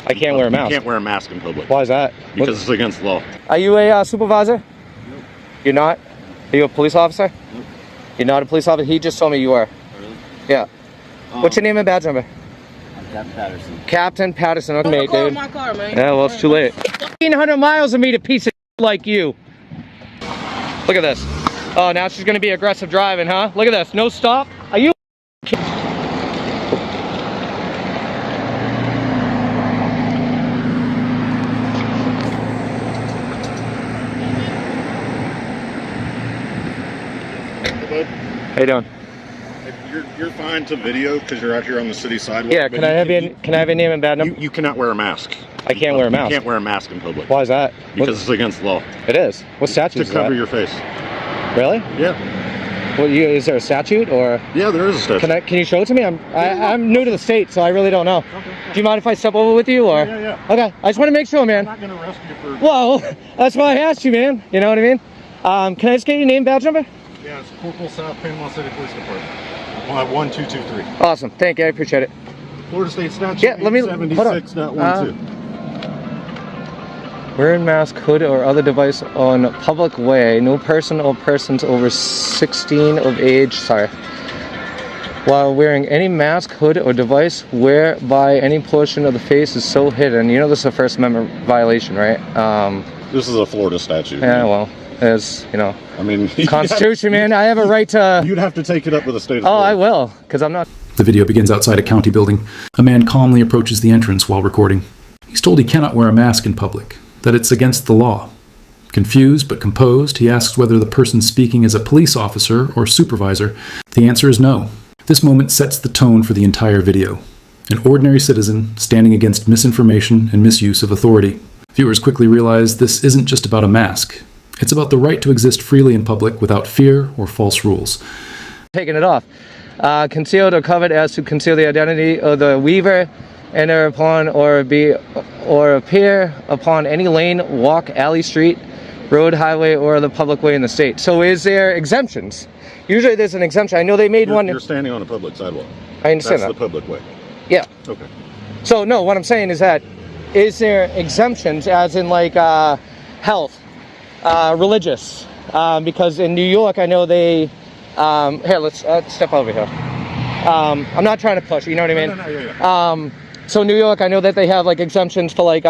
I can't wear a mask. You can't wear a mask in public. Why is that? Because it's against the law. Are you a supervisor? Nope. You're not? Are you a police officer? Nope. You're not a police officer? He just told me you were. Oh, really? Yeah. What's your name and badge number? I'm Captain Patterson. Captain Patterson. Okay, mate, dude. My car, man. Yeah, well, it's too late. 1,500 miles to meet a piece of like you. Look at this. Oh, now she's gonna be aggressive driving, huh? Look at this. No stop. Are you? How you doing? You're fine to video because you're out here on the city sidewalk. Yeah. Can I have your name and badge number? You cannot wear a mask. I can't wear a mask. You can't wear a mask in public. Why is that? Because it's against the law. It is. What statute is that? To cover your face. Really? Yeah. Well, is there a statute or? Yeah, there is a statute. Can you show it to me? I'm new to the state, so I really don't know. Okay. Do you mind if I step over with you or? Yeah. Okay. I just want to make sure, man. I'm not gonna arrest you for. Well, that's why I asked you, man. You know what I mean? Can I just get your name, badge number? Yeah, it's Corporal South Panama City Police Department. We'll have 1223. Awesome. Thank you. I appreciate it. Florida State Statute. Yeah. Let me. Hold on. 76.12. Wearing mask, hood, or other device on public way. No person or persons over 16 of age. Sorry. While wearing any mask, hood, or device whereby any portion of the face is so hidden. You know this is a First Amendment violation, right? This is a Florida statute. Yeah. Well, as you know. I mean, Constitution, man. I have a right to. You'd have to take it up with the state of Florida. Florida. I will, because I'm not. The video begins outside a county building. A man calmly approaches the entrance while recording. He's told he cannot wear a mask in public, that it's against the law. Confused but composed, he asks whether the person speaking is a police officer or supervisor. The answer is no. This moment sets the tone for the entire video. An ordinary citizen standing against misinformation and misuse of authority. Viewers quickly realize this isn't just about a mask. It's about the right to exist freely in public without fear or false rules. Taking it off. Concealed or covered as to conceal the identity of the weaver, enter upon or appear upon any lane, walk, alley, street, road, highway, or the public way in the state. So is there exemptions? Usually there's an exemption. I know they made one. You're standing on a public sidewalk. I understand that. That's the public way. Yeah. Okay. So no, what I'm saying is that, is there exemptions as in like health, religious? Because in New York, I know they, here, let's step over here. I'm not trying to push, you know what I mean? No, yeah. So New York, I know that they have like exemptions for like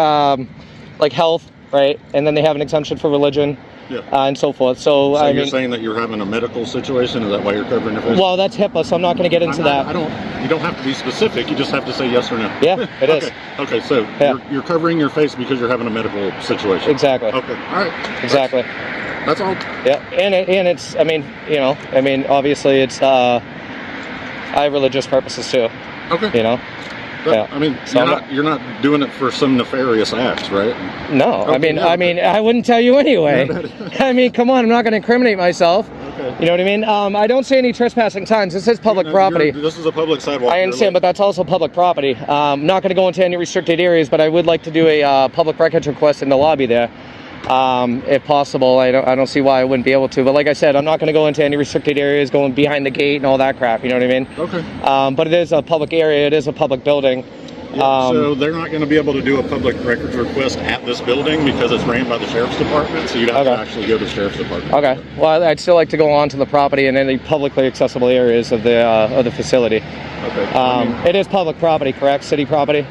health, right? And then they have an exemption for religion, yeah. And so forth. So I mean, you're saying that you're having a medical situation? Is that why you're covering your face? Well, that's HIPAA, so I'm not going to get into that. You don't have to be specific. You just have to say yes or no. Yeah, it is. Okay, so yeah. you're covering your face because you're having a medical situation. Exactly. Okay. All right. Exactly. That's all. Yeah, and it's, I mean, you know, obviously it's, I have religious purposes too. Okay. You know. Yeah. I mean, so you're not doing it for some nefarious acts, right? No, okay, I mean, I wouldn't tell you anyway. I mean, come on, I'm not going to incriminate myself. Okay. You know what I mean? I don't see any trespassing signs. This is public property. This is a public sidewalk. I understand, but that's also public property. I'm not going to go into any restricted areas, but I would like to do a public records request in the lobby there. If possible. I don't see why I wouldn't be able to, but like I said, I'm not going to go into any restricted areas, going behind the gate and all that crap, you know what I mean? Okay. But it is a public area, it is a public building. Yeah, so they're not going to be able to do a public records request at this building because it's ran by the sheriff's department, so you'd have to actually go to the sheriff's department. Okay. Well, I'd still like to go onto the property in any publicly accessible areas of the facility. Okay. It is public property, correct? City property?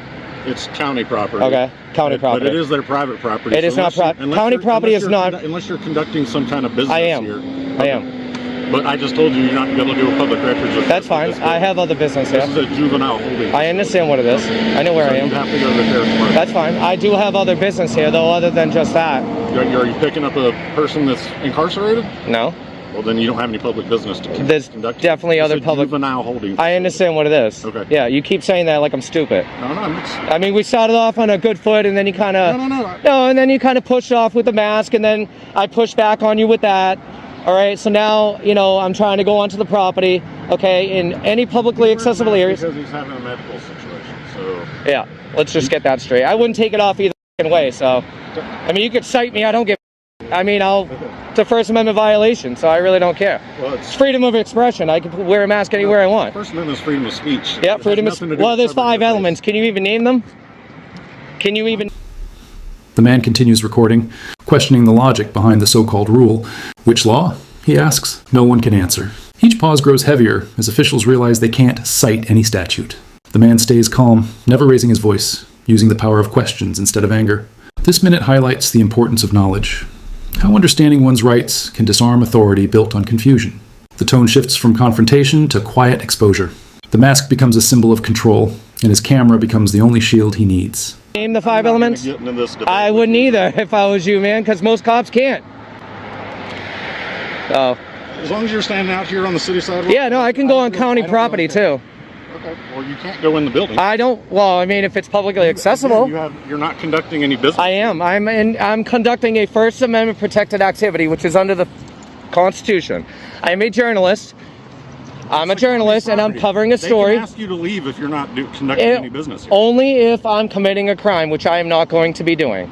It's county property. Okay, county property. But it is their private property. It is not private. County property is not. Unless you're conducting some kind of business here. I am. But I just told you you're not going to be able to do a public records request. That's fine. I have other business here. This is a juvenile holding. I understand what it is. I know where I am. You have to go to the sheriff's department. That's fine. I do have other business here, though, other than just that. Are you picking up a person that's incarcerated? No. Well, then you don't have any public business to conduct. There's definitely other public. Juvenile holding. I understand what it is. Okay. Yeah, you keep saying that like I'm stupid. No. I mean, we started off on a good foot, and then you kind of. No, and then you kind of pushed off with the mask, and then I pushed back on you with that. All right, so now, you know, I'm trying to go onto the property, okay, in any publicly accessible areas. Because he's having a medical situation, so. Yeah, let's just get that straight. I wouldn't take it off either way, so. I mean, you could cite me, I don't give I mean, it's a First Amendment violation, so I really don't care. Well, it's freedom of expression. I can wear a mask anywhere I want. First Amendment is freedom of speech. Yeah, freedom of speech. Well, there's 5 elements. Can you even name them? Can you even... The man continues recording, questioning the logic behind the so-called rule. Which law? He asks. No one can answer. Each pause grows heavier as officials realize they can't cite any statute. The man stays calm, never raising his voice, using the power of questions instead of anger. This minute highlights the importance of knowledge. How understanding one's rights can disarm authority built on confusion. The tone shifts from confrontation to quiet exposure. The mask becomes a symbol of control, and his camera becomes the only shield he needs. Name the 5 elements? I wouldn't either if I was you, man, because most cops can't. Oh. As long as you're standing out here on the city sidewalk. Yeah, no, I can go on county property too. Okay. Well, you can't go in the building. I don't. Well, I mean, if it's publicly accessible. You're not conducting any business. I am. I'm conducting a First Amendment protected activity, which is under the Constitution. I am a journalist. I'm a journalist, and I'm covering a story. They can ask you to leave if you're not conducting any business here. Only if I'm committing a crime, which I am not going to be doing.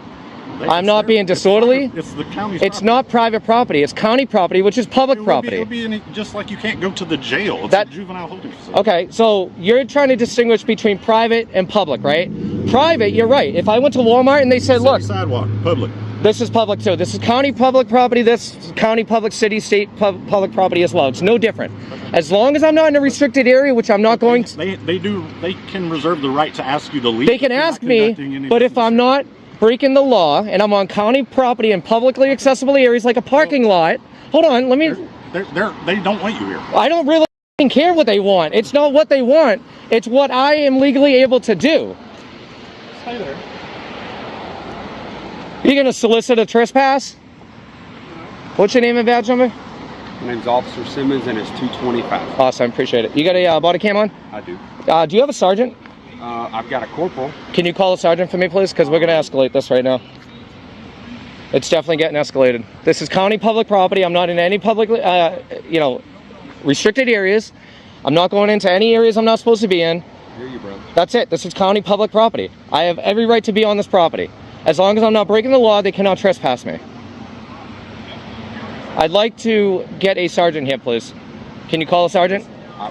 I'm not being disorderly. It's the county's It's not private property. It's county property, which is public property. It'll be just like you can't go to the jail. It's a juvenile holding facility. Okay, so you're trying to distinguish between private and public, right? Private, you're right. If I went to Walmart and they said, look, sidewalk, public. This is public too. This is county public property. This is county public, city, state public property as well. It's no different. As long as I'm not in a restricted area, which I'm not going to. They can reserve the right to ask you to leave. They can ask me, but if I'm not breaking the law and I'm on county property in publicly accessible areas like a parking lot. Hold on, let me... They don't want you here. I don't really care what they want. It's not what they want. It's what I am legally able to do. Stay there. You gonna solicit a trespass? What's your name and badge number? My name's Officer Simmons and it's 225. Awesome, appreciate it. You got a body cam on? I do. Do you have a sergeant? I've got a corporal. Can you call a sergeant for me, please? Because we're going to escalate this right now. It's definitely getting escalated. This is county public property. I'm not in any public, restricted areas. I'm not going into any areas I'm not supposed to be in. I hear you, brother. That's it. This is county public property. I have every right to be on this property. As long as I'm not breaking the law, they cannot trespass me. I'd like to get a sergeant here, please. Can you call a sergeant?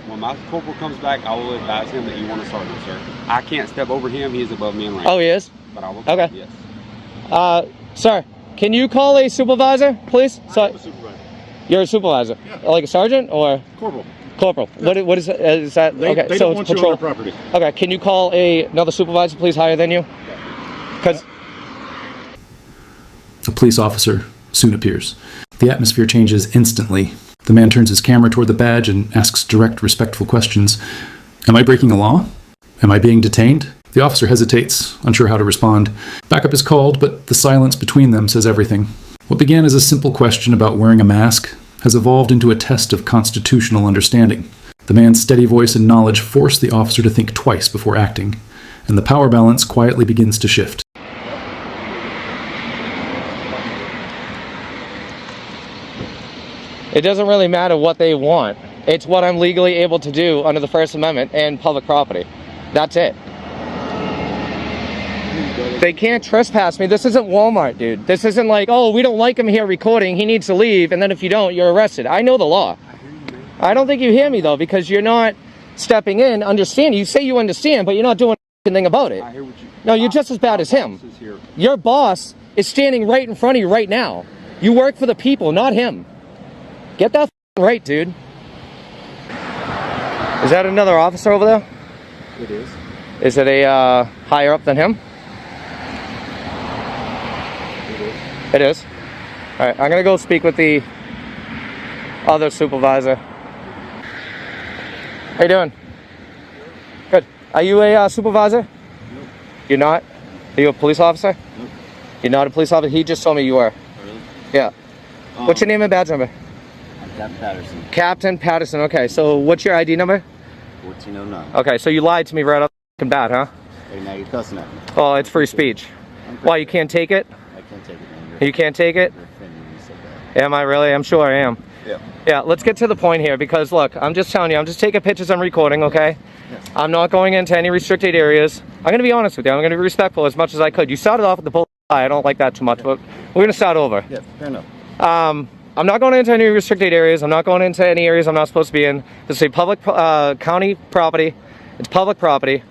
When my corporal comes back, I will advise him that you want a sergeant, sir. I can't step over him. He is above me in rank. Oh, he is? But I will. Okay. Yes. Sir, can you call a supervisor, please? I'm a supervisor. You're a supervisor? Yeah. Like a sergeant or? Corporal. Corporal. Yeah. What is that? They okay, don't so want it's you on patrol. their property. Okay, can you call another supervisor, please, higher than you? Because A police officer soon appears. The atmosphere changes instantly. The man turns his camera toward the badge and asks direct, respectful questions. Am I breaking the law? Am I being detained? The officer hesitates, unsure how to respond. Backup is called, but the silence between them says everything. What began as a simple question about wearing a mask has evolved into a test of constitutional understanding. The man's steady voice and knowledge force the officer to think twice before acting, and the power balance quietly begins to shift. it doesn't really matter what they want. It's what I'm legally able to do under the First Amendment and public property. That's it. They can't trespass me. This isn't Walmart, dude. This isn't like, oh, we don't like him here recording. He needs to leave. And then if you don't, you're arrested. I know the law. I don't think you hear me, though, because you're not stepping in, understanding. You say you understand, but you're not doing anything about it. I hear what you... No, you're just as bad as him. Your boss is standing right in front of you right now. You work for the people, not him. Get that right, dude. Is that another officer over there? It is. Is it a higher up than him? It is. It is? Alright, I'm gonna go speak with the other supervisor. How you doing? Good. Are you a supervisor? Nope. You're not? Are you a police officer? Nope. You're not a police officer? He just told me you were. Oh, really? Yeah. What's your name and badge number? I'm Captain Patterson. Captain Patterson. Okay, so what's your ID number? 1409. Okay, so you lied to me right off the bat, huh? Hey, now you're cussing at me. Oh, it's free speech. Why, you can't take it? I can't take it, man. You can't take it? You're offending me so bad. Am I really? I'm sure I am. Yeah. Yeah, let's get to the point here because look, I'm just telling you, I'm just taking pictures, I'm recording, okay? Yes. I'm not going into any restricted areas. I'm going to be honest with you. I'm going to be respectful as much as I could. You started off with the bull. I don't like that too much, but we're going to start over. Yeah, fair enough. I'm not going into any restricted areas. I'm not going into any areas I'm not supposed to be in. This is a public county property. It's public property.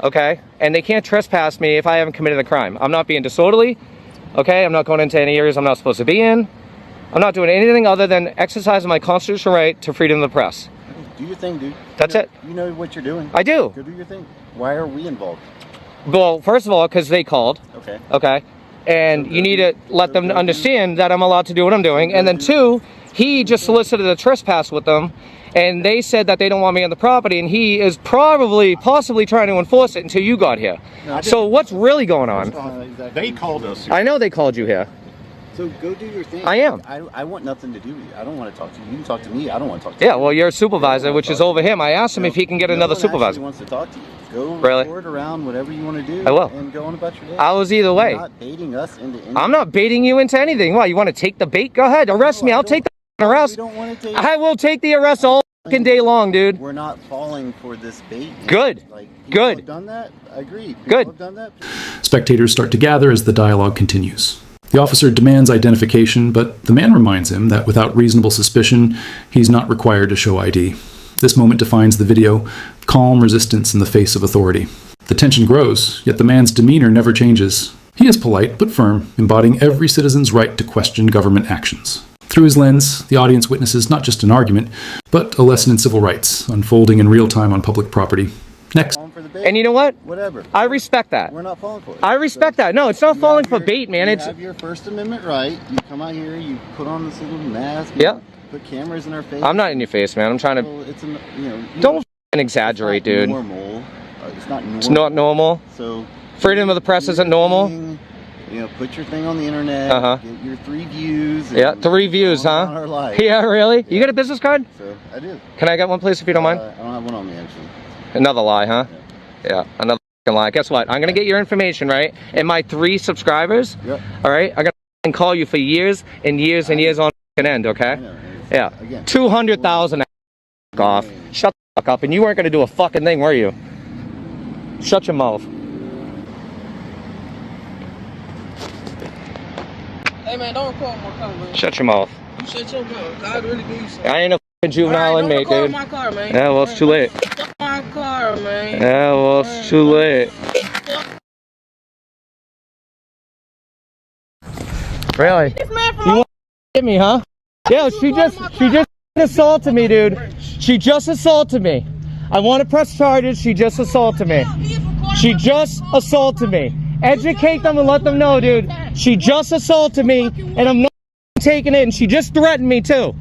okay? And they can't trespass me if I haven't committed a crime. I'm not being disorderly, okay? I'm not going into any areas I'm not supposed to be in. I'm not doing anything other than exercising my constitutional right to freedom of the press. Do your thing, dude. That's it. You know what you're doing. I do. Go do your thing. Why are we involved? Well, first of all, because they called. Okay. Okay. And you need to let them understand that I'm allowed to do what I'm doing. And then two, he just solicited a trespass with them, and they said that they don't want me on the property, and he is possibly trying to enforce it until you got here. So what's really going on? They called us. I know they called you here. So go do your thing. I am. I want nothing to do with you. I don't want to talk to you. You can talk to me. I don't want to talk to you. Yeah, well, you're a supervisor, which is over him. I asked him if he can get another supervisor. He wants to talk to you. Go Really? record around whatever you want to do. I will. And go on about your day. I was either way. You're not baiting us into anything. I'm not baiting you into anything. Why, you want to take the bait? Go ahead, arrest me. I'll take the arrest. We don't want to take. I will take the arrest all fucking day long, dude. We're not falling for this bait. Good. Like, Good. Have done that. I agree. People Good. Have done that. Spectators start to gather as the dialogue continues. The officer demands identification, but the man reminds him that without reasonable suspicion, he's not required to show ID. This moment defines the video, calm resistance in the face of authority. The tension grows, yet the man's demeanor never changes. He is polite but firm, embodying every citizen's right to question government actions. Through his lens, the audience witnesses not just an argument, but a lesson in civil rights, unfolding in real time on public property. Next. Falling for the bait. And you know what? Whatever. I respect that. We're not falling for it. I respect that. No, it's not falling for bait, man. You It's have your First Amendment right. You come out here, you put on this little mask. Yeah. Put cameras in our face. I'm not in your face, man. I'm trying to. So it's you know. Don't f***ing exaggerate, it's not dude. Normal. It's not normal. It's not normal. So. Freedom of the press isn't normal. You know, put your thing on the internet. Get your 3 views. Yeah, 3 views, huh? On our life. Yeah, really? You got a business card? So I do. Can I get one, please, if you don't mind? I don't have one on me actually. Another lie, huh? Yeah, another f***ing lie. Guess what? I'm gonna get your information, right? And my 3 subscribers. Yep. All right. I'm gonna call you for years and years and years on end. Okay. I know. Yeah. Again. 200,000 off. Shut the fuck up. And you weren't gonna do a fucking thing, were you? Shut your mouth. Hey man, don't record my car, man. Shut your mouth. You shut your mouth. I really do something. I ain't a fucking juvenile inmate, don't record dude. my car, man. Yeah, well, it's too late. Fuck my car, man. Yeah, well, it's too late. Really? This man from You want to hit me, huh? Yeah, she just assaulted me, dude. She just assaulted me. I want to press charges. She just assaulted me. She just assaulted me. Educate them and let them know, dude. She just assaulted me, and I'm not taking it. And she just threatened me too.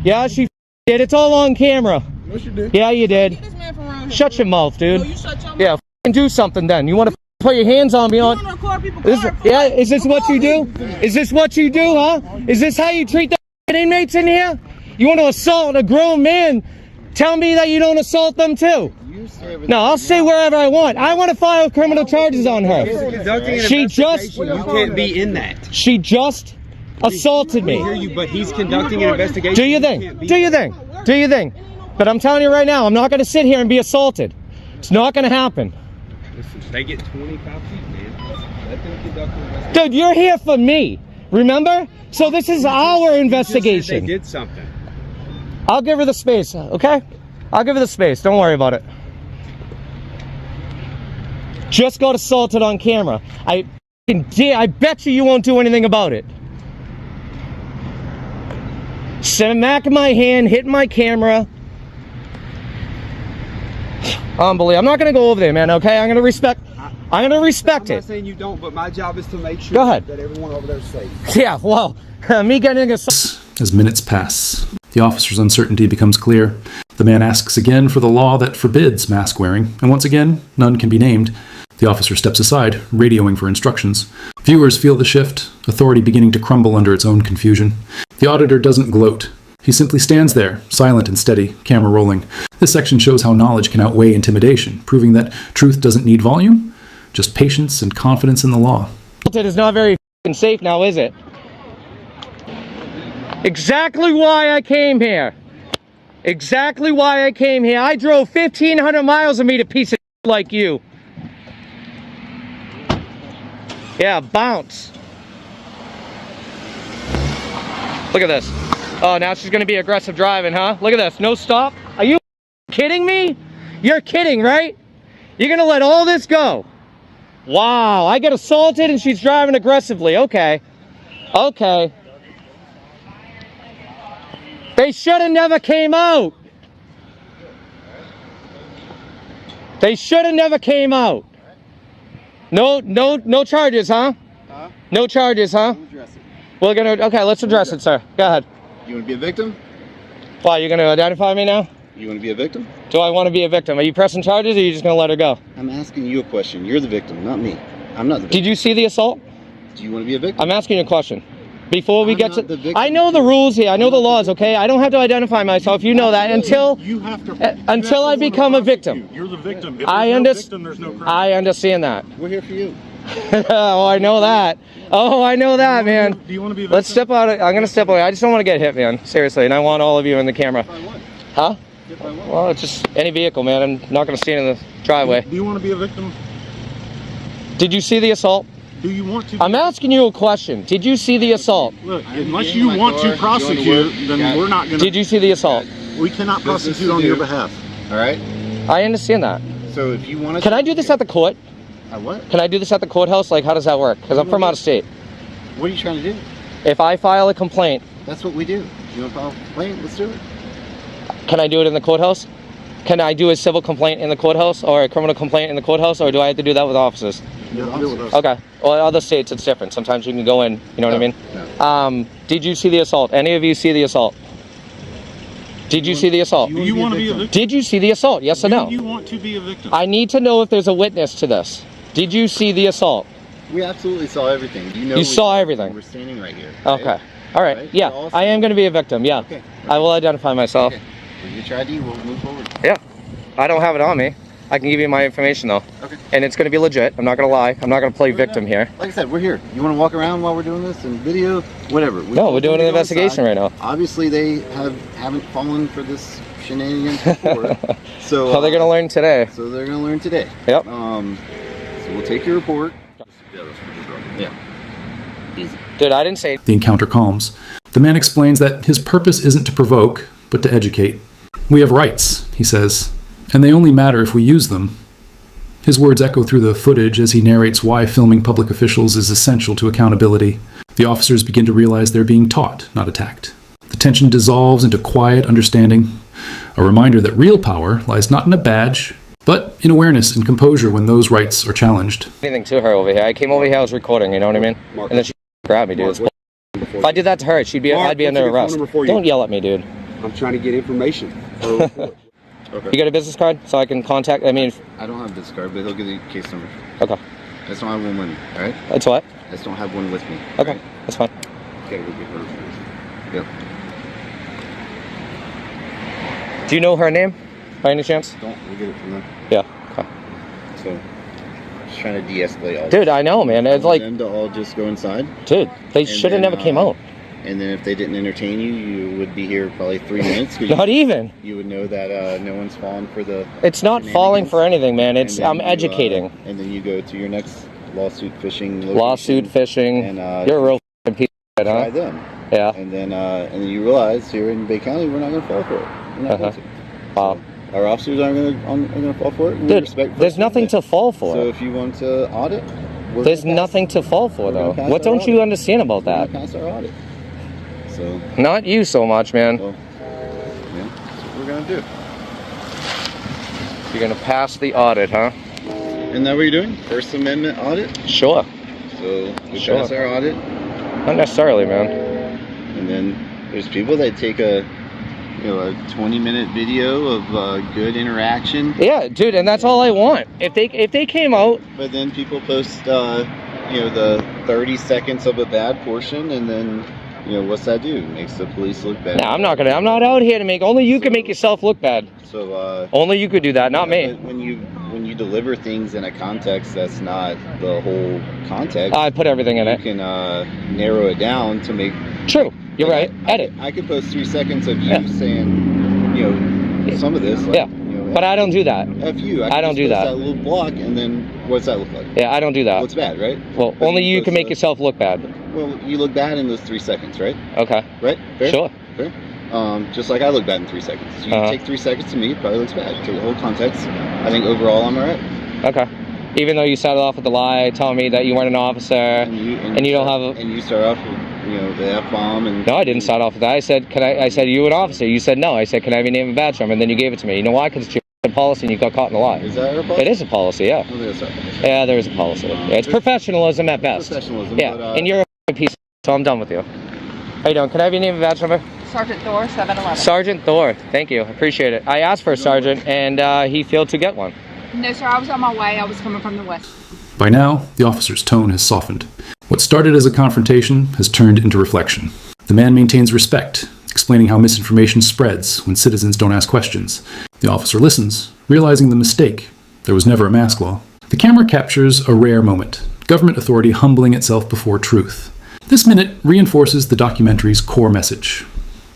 Yeah, she did. It's all on camera. Yes, you did. Yeah, you did. Get this man from around here. Shut your mouth, dude. No, you shut your mouth. Yeah, do something then. You want to put your hands on me You on? wanna record people's Is, car, yeah, is this what you do? Is this what you do, huh? Is this how you treat the inmates in here? You want to assault a grown man? Tell me that you don't assault them too. No, I'll say wherever I want. I want to file criminal charges on her. She just, You can't be in that. she just assaulted me. But he's conducting an investigation. Do your thing. Do your thing. Do your thing. But I'm telling you right now, I'm not going to sit here and be assaulted. It's not going to happen. Listen, they get 25 feet, man. Let them conduct an investigation. Dude, you're here for me. Remember? So this is our investigation. They did something. I'll give her the space, okay? I'll give her the space. Don't worry about it. Just got assaulted on camera. I bet you won't do anything about it. Smacking my hand, hitting my camera. Unbelievable. I'm not gonna go over there, man. Okay? I'm gonna respect I'm it. not saying you don't, but my job is to make sure Go ahead. that everyone over there is safe. Yeah. Well, me getting assaulted. As minutes pass, the officer's uncertainty becomes clear. The man asks again for the law that forbids mask wearing, and once again, none can be named. The officer steps aside, radioing for instructions. Viewers feel the shift, authority beginning to crumble under its own confusion. The auditor doesn't gloat. He simply stands there, silent and steady, camera rolling. This section shows how knowledge can outweigh intimidation, proving that truth doesn't need volume, just patience and confidence in the law. It is not very f***ing safe now, is it? Exactly why I came here. Exactly why I came here. I drove 1,500 miles to meet a piece of shit like you. Yeah, bounce. Look at this. Oh, now she's gonna be aggressive driving, huh? Look at this. No stop. Are you kidding me? You're kidding, right? You're gonna let all this go? Wow, I get assaulted and she's driving aggressively. Okay. Okay. They should have never came out. They should have never came out. No charges, huh? Huh? No charges, huh? We'll address it. We're gonna, okay, let's address it, sir. Go ahead. You want to be a victim? Why, you're gonna identify me now? You want to be a victim? Do I want to be a victim? Are you pressing charges or are you just gonna let her go? I'm asking you a question. You're the victim, not me. I'm not the victim. Did you see the assault? Do you want to be a victim? I'm asking you a question. Before we I'm get not to, the victim. I know the rules here. I know the laws. Okay, I don't have to identify myself. You know that until You have to. until I become a victim. You're the victim. If I there's no underst- victim, there's no crime. I understand that. We're here for you. Oh, I know that. Oh, I know that, man. Do you want to be a victim? Let's step out. I'm gonna step away. I just don't want to get hit, man. Seriously, and I want all of you in the camera. By what? Huh? By what? Well, it's just any vehicle, man. I'm not gonna stand in the driveway. Do you want to be a victim? Did you see the assault? Do you want to? I'm asking you a question. Did you see the assault? Look, I'm unless getting you my want car, to going to prosecute, work. then Got it. we're not gonna. Did you see the assault? We cannot Business prosecute to on do. your behalf. All right. I understand that. So if you want to. Can I do this at the court? What? Can I do this at the courthouse? Like, how does that work? Because I'm from out of state. What are you trying to do? If I file a complaint, That's what we do. You want to file a complaint? Let's do it. can I do it in the courthouse? Can I do a civil complaint in the courthouse or a criminal complaint in the courthouse, or do I have to do that with officers? You have to deal with us. Okay. Well, in other states it's different. Sometimes you can go in. You know what I mean? No. Did you see the assault? Any of you see the assault? Did you see the assault? Do you want to be a victim? Did you see the assault? Yes or no? Do you want to be a victim? I need to know if there's a witness to this. Did you see the assault? We absolutely saw everything. You know. You we saw everything? We're standing right here. Right? Okay. All right. Right? Yeah, We're all I am going to be a victim. Yeah. Okay. I will identify myself. Okay. When you get your ID, we'll move forward. Yeah. I don't have it on me. I can give you my information though. Okay. And it's going to be legit. I'm not going to lie. I'm not going to play victim here. Like I said, we're here. You want to walk around while we're doing this and video, whatever. No, we're doing an investigation right now. Obviously, they haven't fallen for this shenanigans before. So Well, they're going to learn today. So they're gonna learn today. Yep. So we'll take your report. Yeah. Easy. Dude, I didn't say. The encounter calms. The man explains that his purpose isn't to provoke, but to educate. We have rights, he says, and they only matter if we use them. His words echo through the footage as he narrates why filming public officials is essential to accountability. The officers begin to realize they're being taught, not attacked. The tension dissolves into quiet understanding, a reminder that real power lies not in a badge, but in awareness and composure when those rights are challenged. Anything to her over here. I came over here, I was recording, you know what I mean? And then she grabbed me, dude. If I did that to her, I'd be Mark, under what's a good phone arrest. number for you? Don't yell at me, dude. I'm trying to get information for a report. You got a business card so I can contact? I mean, I don't have this card, but he'll give you the case number. okay. I just don't have one with me. All right. That's what? I just don't have one with me. Okay, that's fine. Okay, we'll get her. Yep. Do you know her name by any chance? We'll get it from them. Yeah. Okay. So, just trying to de-escalate all. Dude, I know, man. It's I want like, them to all just go inside, dude, they should have then, never came out. and then if they didn't entertain you, you would be here probably 3 minutes. 'Cause Not even. you would know that no one's falling for the. It's not falling for anything, man. It's And then I'm you, educating. And then you go to your next lawsuit fishing. Location, Lawsuit, fishing. And You're a real f***ing piece of shit, try huh? them. Yeah. And then you realize here in Bay County, we're not going to fall for it. We're not going to. Wow. Our officers aren't going to fall for it. We Dude, respect there's nothing to fall for. So if you want to audit, we're There's gonna pass- nothing to fall for, we're gonna though. pass What our don't you audit. understand about We're that? gonna pass our audit. So, Not you so much, man. well, yeah, that's what we're going to do. You're gonna pass the audit, huh? Isn't that what you're doing? First Amendment audit? Sure. So we Sure. pass our audit, Not necessarily, man. and then there's people that take a 20-minute video of good interaction, Yeah, dude, and that's all I want. If they came out, but then people post the 30 seconds of a bad portion, and then what's that do? It makes the police look bad. nah, I'm not out here to make. Only you can make yourself look bad. So Only you could do that, not me. but when you deliver things in a context that's not the whole context, I put everything in you it. can narrow it down to make. True. You're right. Edit. I could post 3 seconds of you Yeah. saying, some of this. Like, Yeah. But I don't do that. F you. I don't just do post that. little block, and then what's that look like? Yeah, I don't do that. Well, it's bad, right? Well, But only you post can make a- yourself look bad. Well, you look bad in those 3 seconds, right? Okay. Right? Fair? Sure. Fair? Just like I look bad in 3 seconds. So you take 3 seconds to me, it probably looks bad. Take the whole context. I think overall I'm alright. Okay. Even though you started off with the lie, telling me that you weren't an officer, and you don't have a... And you start off with, you know, the F-bomb and... No, I didn't start off with that. I said, I said, you an officer? You said no. I said, can I have your name and badge number? And then you gave it to me. You know why? Because it's your policy and you got caught in the lie. Is that our policy? It is a policy, yeah. Oh, there's a- Yeah, there is a policy. It's professionalism at best. Professionalism, Yeah, but, and you're a piece of shit, so I'm done with you. How you doing? Can I have your name and badge number? Sergeant Thor, 711. Sergeant Thor. Thank you. Appreciate it. I asked for a sergeant, and he failed to get one. No, sir, I was on my way. I was coming from the west. By now, the officer's tone has softened. What started as a confrontation has turned into reflection. The man maintains respect, explaining how misinformation spreads when citizens don't ask questions. The officer listens, realizing the mistake. There was never a mask law. The camera captures a rare moment, government authority humbling itself before truth. This minute reinforces the documentary's core message.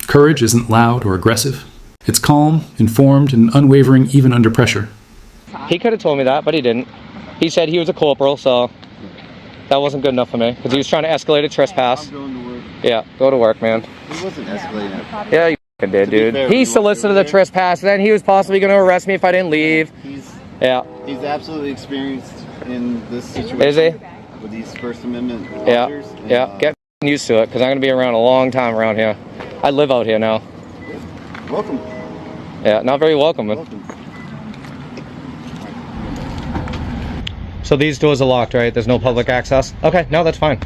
Courage isn't loud or aggressive. It's calm, informed, and unwavering even under pressure. He could have told me that, but he didn't. He said he was a corporal, so that wasn't good enough for me, because he was trying to escalate a trespass. I'm going to work. Yeah, go to work, man. He wasn't escalating it. Yeah, you f***ing did, To be dude. fair, He we solicited walked the over there. trespass, then he was possibly going to arrest me if I didn't leave. He's Yeah. absolutely experienced in this situation. Is he? With these First Amendment Yeah, officers. and, yeah. Get used to it, because I'm going to be around a long time around here. I live out here now. Welcome. Yeah, not very welcoming. Welcome. So these doors are locked, right? There's no public access? Okay, no, that's fine.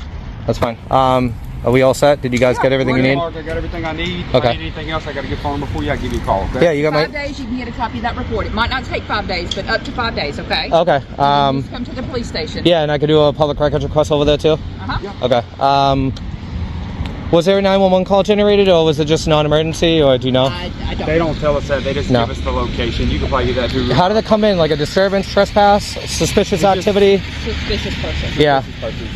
That's fine. Are we all set? Did you guys get everything you need? I got everything I need. If Okay. I need anything else, I got to get phone before you. I give you a call. Okay? Yeah, you got my... 5 days, you can get a copy of that report. It might not take 5 days, but up to 5 days, okay? Okay. Just come to the police station. Yeah, and I could do a public records request over there too? Uh-huh. Okay. Was there a 911 call generated, or was it just non-emergency, or do you know? I don't. They don't tell us that. They just No. give us the location. You can probably get that too. How did it come in? Like a disturbance, trespass, suspicious activity? Suspicious person. Yeah.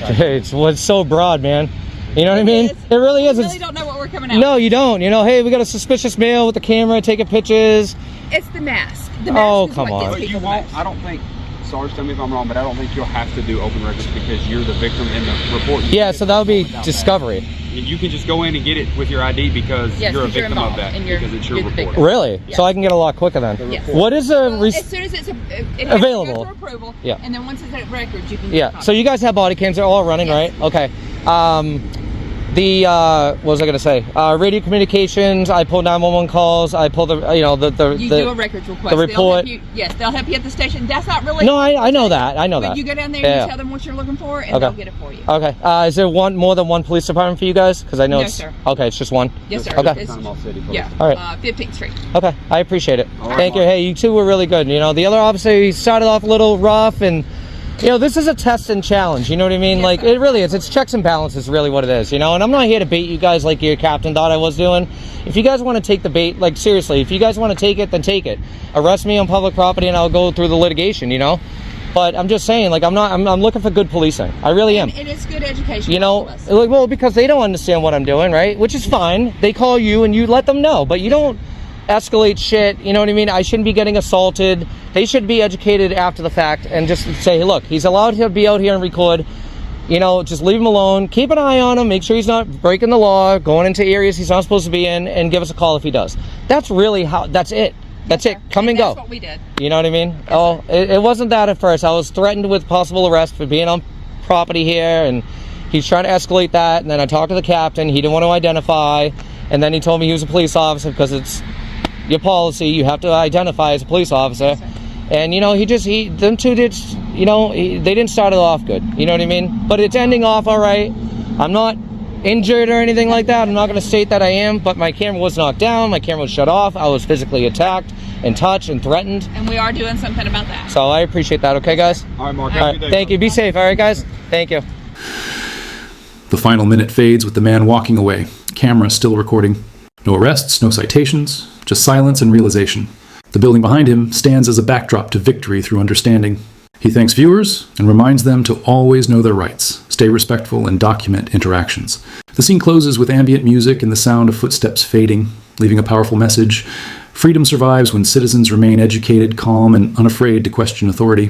It's so broad, man. You know what I mean? is. It really is. You It's, really don't know what we're coming out. no, you don't. You know, hey, we got a suspicious male with the camera taking pictures. It's the mask. The mask Oh, is come what on. gets But you people won't. mad. I don't think. Sarge, tell me if I'm wrong, but I don't think you'll have to do open records because you're the victim in the report. You Yeah, can so get that would be without discovery. that. You can just go in and get it with your ID because Yes, you're a because you're victim of involved that and you're- because it's your you're the report. victim. Really? Yeah. So I can get a lot quicker then? Yes. What is a... Well, as soon as it's it has Available. to go through approval, Yeah. and then once it's at records, you can get a Yeah, copy. so you guys have body cams, they're all running, Yes. right? Okay. What was I gonna say? Radio communications, I pulled 911 calls, I pulled the, You do a the records request. the report. They'll help you at the station. That's not really. No, I know that, I know But that. you go down there Yeah. and you tell them what you're looking for, and Okay. they'll get it for you. Okay, is there more than one police department for you guys? Because I know No, it's... sir. Okay, it's just one? Yes, sir. Okay. It's- Panama City Police. yeah. All right. 15th Street. Okay, I appreciate it. All right, Thank you. Mark. Hey, you two were really good. You know, the other officer, he started off a little rough, and you know, this is a test and challenge. You know what I mean? Yes, Like, sir. it really is. It's checks and balances, really what it is. You know, and I'm not here to bait you guys like your captain thought I was doing. If you guys want to take the bait, like seriously, if you guys want to take it, then take it. Arrest me on public property, and I'll go through the litigation. You know, but I'm just saying, like, I'm looking for good policing. I really am. And it's good education. You for know, all of us. like, well, because they don't understand what I'm doing, right? Which is fine. They call you and you let them know, but you don't escalate shit. You know what I mean? I shouldn't be getting assaulted. They should be educated after the fact and just say, hey, look, he's allowed to be out here and record. You know, just leave him alone. Keep an eye on him. Make sure he's not breaking the law, going into areas he's not supposed to be in, and give us a call if he does. That's really how. That's it. That's it. Come and go. That's what we did. You know what I mean? Oh, it wasn't that at first. I was threatened with possible arrest for being on property here, and he's trying to escalate that. And then I talked to the captain. He didn't want to identify. And then he told me he was a police officer because it's your policy. You have to identify as a police officer. And, you know, them two did, you know, they didn't start it off good. You know what I mean? But it's ending off all right. I'm not injured or anything like that. I'm not going to state that I am, but my camera was knocked down. My camera was shut off. I was physically attacked and touched and threatened. And we are doing something about that. So I appreciate that. Okay, guys? All right, Mark. All right. Thank you. Be safe. All right, guys? Thank you. The final minute fades with the man walking away, camera still recording. No arrests, no citations, just silence and realization. The building behind him stands as a backdrop to victory through understanding. He thanks viewers and reminds them to always know their rights, stay respectful, and document interactions. The scene closes with ambient music and the sound of footsteps fading, leaving a powerful message. Freedom survives when citizens remain educated, calm, and unafraid to question authority.